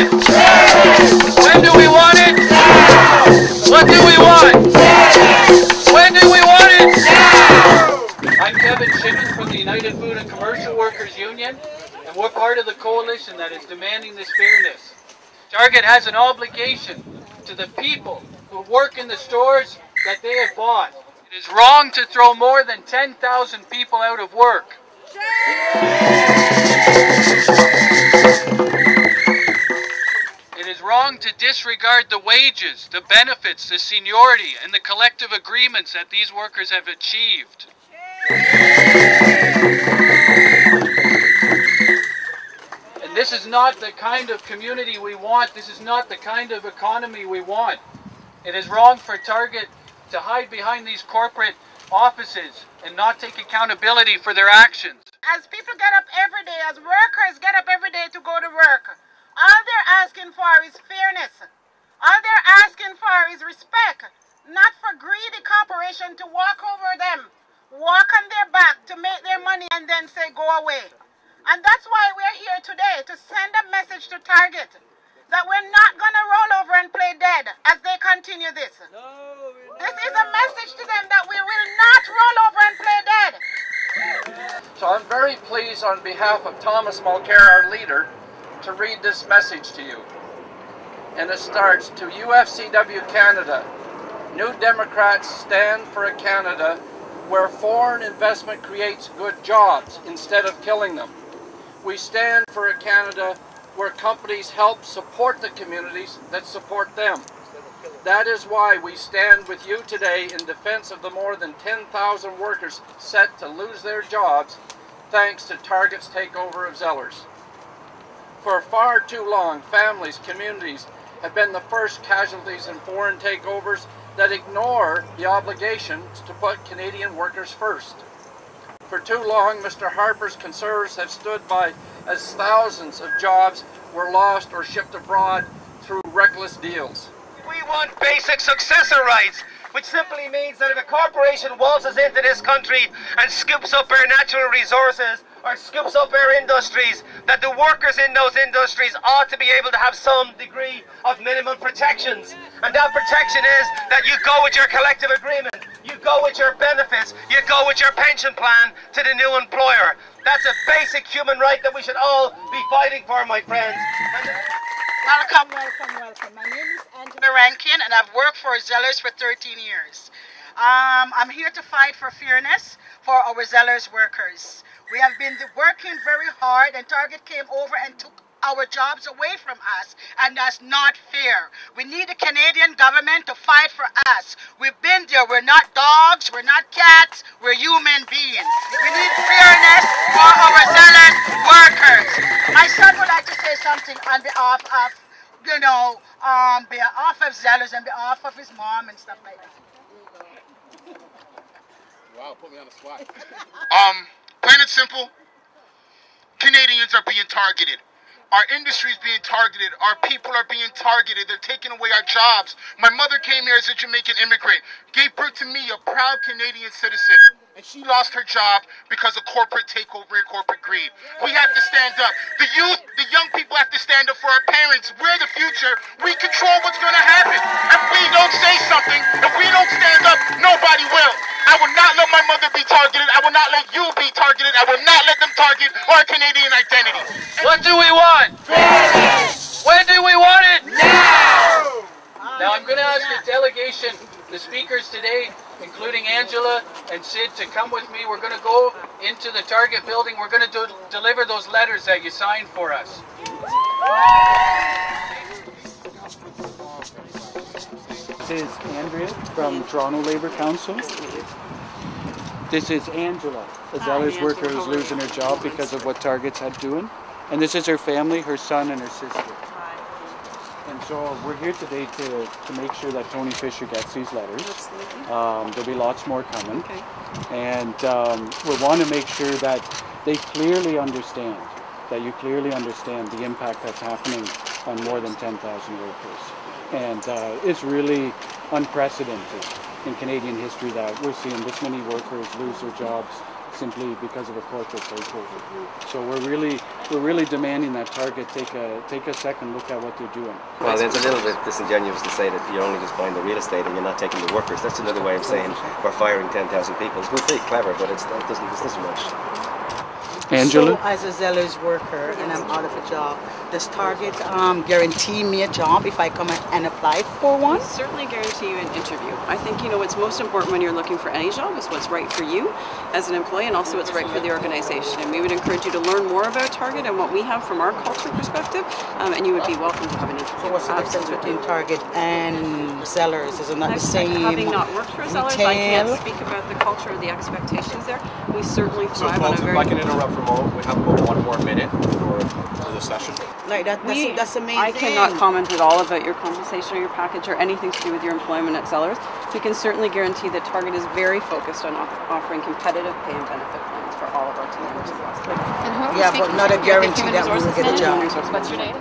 want? When do we want it? What do we want? When do we want it? I'm Kevin Shimon from the United Food and Commercial Workers Union, and we're part of the coalition that is demanding this fairness. Target has an obligation to the people who work in the stores that they have bought. It is wrong to throw more than 10,000 people out of work. It is wrong to disregard the wages, the benefits, the seniority, and the collective agreements that these workers have achieved. And this is not the kind of community we want. This is not the kind of economy we want. It is wrong for Target to hide behind these corporate offices and not take accountability for their actions. As people get up every day, as workers get up every day to go to work, all they're asking for is fairness. All they're asking for is respect, not for greedy corporation to walk over them, walk on their back to make their money and then say go away. And that's why we're here today, to send a message to Target that we're not going to roll over and play dead as they continue this. This is a message to them that we will not roll over and play dead. So I'm very pleased on behalf of Thomas Mulcair, our leader, to read this message to you. And it starts, to UFCW Canada, New Democrats stand for a Canada where foreign investment creates good jobs instead of killing them. We stand for a Canada where companies help support the communities that support them. That is why we stand with you today in defense of the more than 10,000 workers set to lose their jobs thanks to Target's takeover of Zellers. For far too long, families, communities have been the first casualties in foreign takeovers that ignore the obligations to put Canadian workers first. For too long, Mr. Harper's Conservatives have stood by as thousands of jobs were lost or shipped abroad through reckless deals. We want basic successor rights, which simply means that if a corporation waltzes into this country and scoops up our natural resources or scoops up our industries, that the workers in those industries ought to be able to have some degree of minimum protections. And that protection is that you go with your collective agreement, you go with your benefits, you go with your pension plan to the new employer. That's a basic human right that we should all be fighting for, my friends. Welcome, welcome, welcome. My name is Angela Rankin, and I've worked for Zellers for 13 years. I'm here to fight for fairness for our Zellers workers. We have been working very hard, and Target came over and took our jobs away from us, and that's not fair. We need the Canadian government to fight for us. We've been there. We're not dogs, we're not cats, we're human beings. We need fairness for our Zellers workers. My son would like to say something on behalf of, behalf of Zellers and behalf of his mom and stuff like that. Wow, put me on the spot. Plain and simple, Canadians are being targeted. Our industry is being targeted. Our people are being targeted. They're taking away our jobs. My mother came here as a Jamaican immigrant, gave birth to me, a proud Canadian citizen. And she lost her job because of corporate takeover and corporate greed. We have to stand up. The youth, the young people have to stand up for our parents. We're the future. We control what's going to happen. If we don't say something, if we don't stand up, nobody will. I will not let my mother be targeted. I will not let you be targeted. I will not let them target our Canadian identity. What do we want? Fairness! When do we want it? Now! Now I'm going to ask the delegation, the speakers today, including Angela and Sid, to come with me. We're going to go into the Target building. We're going to deliver those letters that you signed for us. This is Andrea from Toronto Labour Council. This is Angela, a Zellers worker who's losing her job because of what Target's had doing. And this is her family, her son and her sister. And so we're here today to make sure that Tony Fisher gets these letters. There'll be lots more coming. Okay. And we want to make sure that they clearly understand, that you clearly understand the impact that's happening on more than 10,000 workers. And it's really unprecedented in Canadian history that we're seeing this many workers lose their jobs simply because of a corporate takeover. So we're really demanding that Target take a second look at what they're doing. Well, it's a little bit disingenuous to say that you're only just buying the real estate and you're not taking the workers. That's another way of saying we're firing 10,000 people. It's pretty clever, but it doesn't much. Angela? So as a Zellers worker and I'm out of a job, does Target guarantee me a job if I come and apply for one? We certainly guarantee you an interview. I think, you know, what's most important when you're looking for any job is what's right for you as an employee and also what's right for the organization. And we would encourage you to learn more about Target and what we have from our culture perspective, and you would be welcome to have an interview. So what's the difference between Target and Zellers? Is it not the same? Having not worked for Zellers, I can't speak about the culture or the expectations there. We certainly thrive on a very... If I can interrupt for a moment, we have about 1 more minute for the session. Like that's the main I thing. cannot comment at all about your compensation or your package or anything to do with your employment at Zellers. We can certainly guarantee that Target is very focused on offering competitive pay and benefit plans for all of our team members. Yeah, but not a guarantee that we will get a job. What's your name?